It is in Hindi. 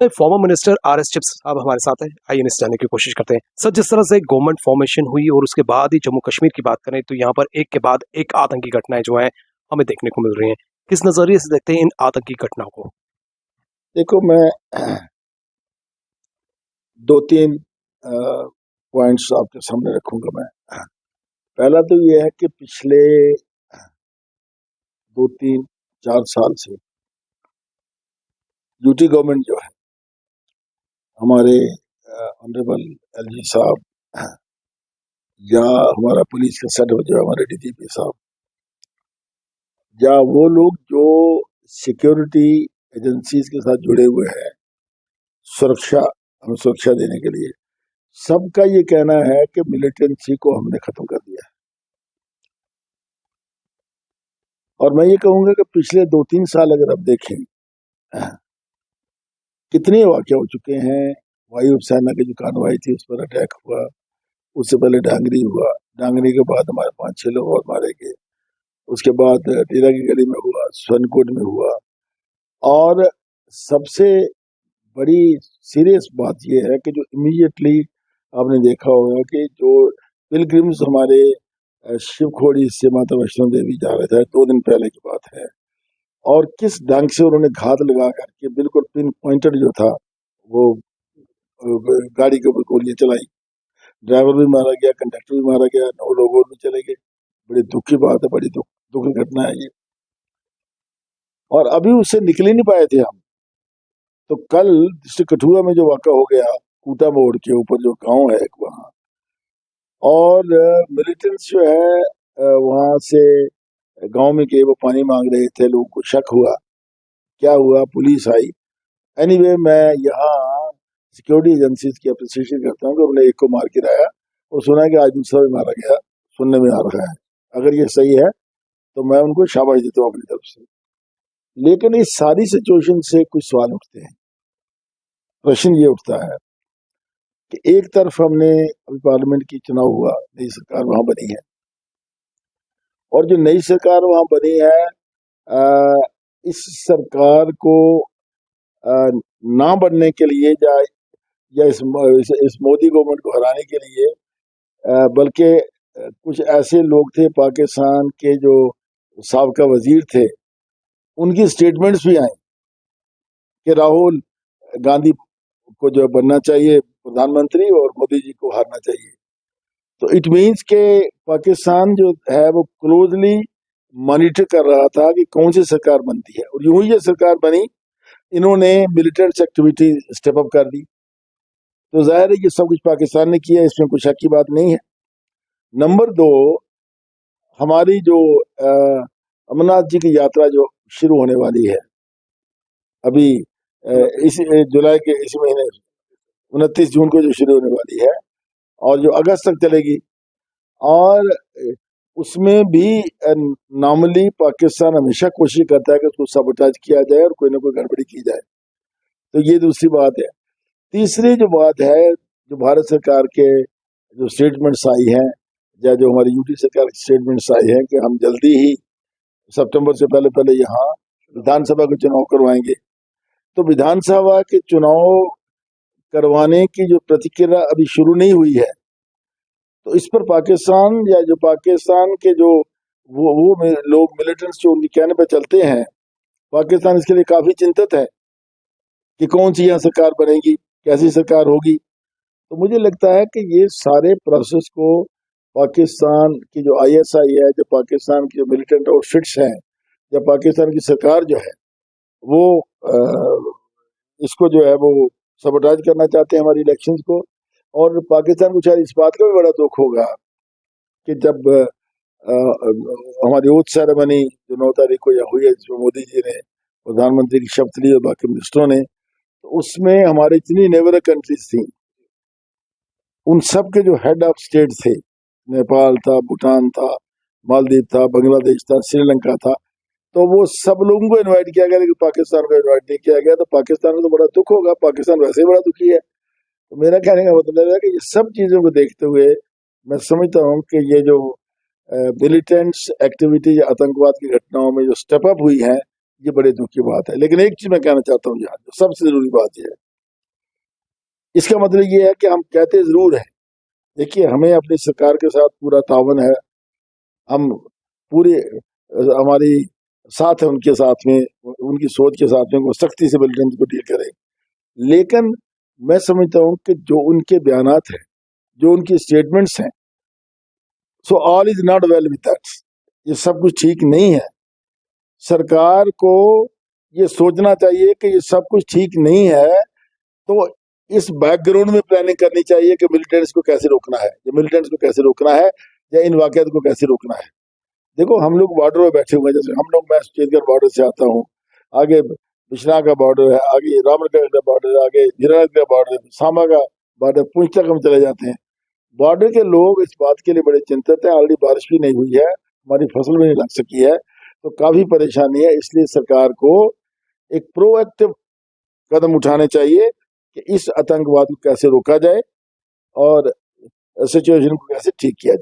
Former minister RS. चिप्स साहब हमारे साथ हैं। आइए इन्हें जानने की कोशिश करते हैं। सर, जिस तरह से गवर्नमेंट फॉर्मेशन हुई और उसके बाद ही जम्मू कश्मीर की बात करें तो यहाँ पर एक के बाद एक आतंकी घटनाएं जो हैं हमें देखने को मिल रही हैं। किस नजरिए से देखते हैं इन आतंकी घटनाओं को? देखो, मैं दो तीन पॉइंट्स आपके सामने रखूंगा। मैं पहला तो ये है कि पिछले 2-3-4 साल से यूटी गवर्नमेंट जो है, हमारे ऑनरेबल एलजी साहब या हमारा पुलिस का सेट जो है हमारे डीजीपी साहब या वो लोग जो सिक्योरिटी एजेंसीज के साथ जुड़े हुए हैं हमें सुरक्षा देने के लिए, सबका ये कहना है कि मिलिटेंसी को हमने खत्म कर दिया है। और मैं ये कहूंगा कि पिछले 2-3 साल अगर आप देखें कितने वाक़े हो चुके हैं। वायु सेना की जो कार्रवाई थी उस पर अटैक हुआ, उससे पहले डांगरी हुआ, डांगरी के बाद हमारे 5-6 लोग और मारे गए, उसके बाद टीरा की गली में हुआ, सोनकोट में हुआ। और सबसे बड़ी सीरियस बात यह है कि जो इमीडिएटली आपने देखा होगा कि जो पिलग्रिम्स हमारे शिवखोड़ी से माता वैष्णो देवी जा रहे थे, 2 दिन पहले की बात है, और किस ढंग से उन्होंने घात लगा करके बिल्कुल पिन पॉइंटेड जो था वो गाड़ी के ऊपर गोलियां चलाई। ड्राइवर भी मारा गया, कंडक्टर भी मारा गया, 9 लोग और भी चले गए। बड़ी दुख की बात है, बड़ी दुख की घटना है ये। और अभी उससे निकल ही नहीं पाए थे हम। तो कल डिस्ट्रिक्ट कठुआ में जो वाक़ा हो गया, कूटा मोड़ के ऊपर जो गांव है एक वहाँ, और मिलिटेंट्स जो है वहां से गांव में गए, वो पानी मांग रहे थे, लोगों को शक हुआ, क्या हुआ, पुलिस आई। एनीवे, मैं यहाँ सिक्योरिटी एजेंसीज की अप्रिसिएशन करता हूँ कि उन्होंने एक को मार गिराया और सुना कि आज दूसरा भी मारा गया, सुनने में आ रहा है। अगर ये सही है तो मैं उनको शाबाश देता हूँ अपनी तरफ से। लेकिन इस सारी सिचुएशन से कुछ सवाल उठते हैं। प्रश्न ये उठता है कि एक तरफ हमने अभी पार्लियामेंट की चुनाव हुआ, नई सरकार वहां बनी है, और जो नई सरकार वहां बनी है, इस सरकार को ना बनने के लिए या इस मोदी गवर्नमेंट को हराने के लिए, बल्कि कुछ ऐसे लोग थे पाकिस्तान के जो साबका वजीर थे, उनकी स्टेटमेंट्स भी आई कि राहुल गांधी को जो बनना चाहिए प्रधानमंत्री और मोदी जी को हारना चाहिए। तो इट मीन्स के पाकिस्तान जो है वो क्लोजली मॉनिटर कर रहा था कि कौन सी सरकार बनती है, और यूं ही ये सरकार बनी, इन्होंने मिलिटेंट एक्टिविटी स्टेप अप कर दी। तो जाहिर है ये सब कुछ पाकिस्तान ने किया, इसमें कुछ शक की बात नहीं है। नंबर 2, हमारी जो अमरनाथ जी की यात्रा जो शुरू होने वाली है अभी इस जुलाई के इस महीने 29 जून को जो शुरू होने वाली है और जो अगस्त तक चलेगी, और उसमें भी नॉर्मली पाकिस्तान हमेशा कोशिश करता है कि उसको सबोटाज किया जाए और कोई ना कोई गड़बड़ी की जाए। तो ये दूसरी बात है। तीसरी जो बात है, जो भारत सरकार के जो स्टेटमेंट्स आई हैं या जो हमारी यूटी सरकार की स्टेटमेंट्स आई हैं कि हम जल्दी ही सितंबर से पहले यहाँ विधानसभा के चुनाव करवाएंगे। तो विधानसभा के चुनाव करवाने की जो प्रतिक्रिया अभी शुरू नहीं हुई है, तो इस पर पाकिस्तान या जो पाकिस्तान के जो वो लोग मिलिटेंट्स जो उनके कहने पे चलते हैं, पाकिस्तान इसके लिए काफी चिंतित है कि कौन सी यहाँ सरकार बनेगी, कैसी सरकार होगी। तो मुझे लगता है कि ये सारे प्रोसेस को पाकिस्तान की जो आईएसआई है, जो पाकिस्तान की जो मिलिटेंट आउटफिट्स हैं, या पाकिस्तान की सरकार जो है वो इसको जो है वो सबोटाज करना चाहते हैं हमारी इलेक्शंस को। और पाकिस्तान को शायद इस बात का भी बड़ा दुख होगा कि जब हमारी ओथ सेरेमनी जो 9 तारीख को हुई है, जिसमें मोदी जी ने प्रधानमंत्री की शपथ ली और बाकी मिनिस्टरों ने, तो उसमें हमारी इतनी नेबर कंट्रीज थी, उन सब के जो हेड ऑफ स्टेट थे, नेपाल था, भूटान था, मालदीव था, बांग्लादेश था, श्रीलंका था, तो वो सब लोगों को इनवाइट किया गया, लेकिन पाकिस्तान को इनवाइट नहीं किया गया। तो पाकिस्तान को तो बड़ा दुख होगा, पाकिस्तान वैसे ही बड़ा दुखी है। तो मेरा कहने का मतलब है कि ये सब चीजों को देखते हुए मैं समझता हूँ कि ये जो मिलिटेंट्स एक्टिविटी या आतंकवाद की घटनाओं में जो स्टेप अप हुई है, ये बड़े दुख की बात है। लेकिन एक चीज मैं कहना चाहता हूँ, यहाँ सबसे जरूरी बात यह है इसका मतलब ये है कि हम कहते जरूर हैं, देखिए हमें अपनी सरकार के साथ पूरा तावन है, हम पूरे हमारी साथ है उनके साथ में, उनकी सोच के साथ में, वो सख्ती से मिलिटेंट को डील करें। लेकिन मैं समझता हूं कि जो उनके बयानात हैं, जो उनकी स्टेटमेंट्स हैं, so all is not well with that, ये सब कुछ ठीक नहीं है। सरकार को ये सोचना चाहिए कि ये सब कुछ ठीक नहीं है, तो इस बैकग्राउंड में प्लानिंग करनी चाहिए कि मिलिटेंट्स को कैसे रोकना है, या मिलिटेंट्स को कैसे रोकना है, या इन वाकयात को कैसे रोकना है। देखो हम लोग बॉर्डर में बैठे हुए हैं, जैसे हम लोग, मैं छत्तीसगढ़ बॉर्डर से आता हूँ, आगे बिश्नाह का बॉर्डर है, आगे रामगढ़ का बॉर्डर है, आगे हीरानगर का बॉर्डर है, सामा का बॉर्डर, पुंछ तक हम चले जाते हैं। बॉर्डर के लोग इस बात के लिए बड़े चिंतित है, ऑलरेडी बारिश भी नहीं हुई है, हमारी फसल भी नहीं लग सकी है, तो काफी परेशानी है। इसलिए सरकार को एक प्रोएक्टिव कदम उठाने चाहिए कि इस आतंकवाद को कैसे रोका जाए और सिचुएशन को कैसे ठीक किया जाए।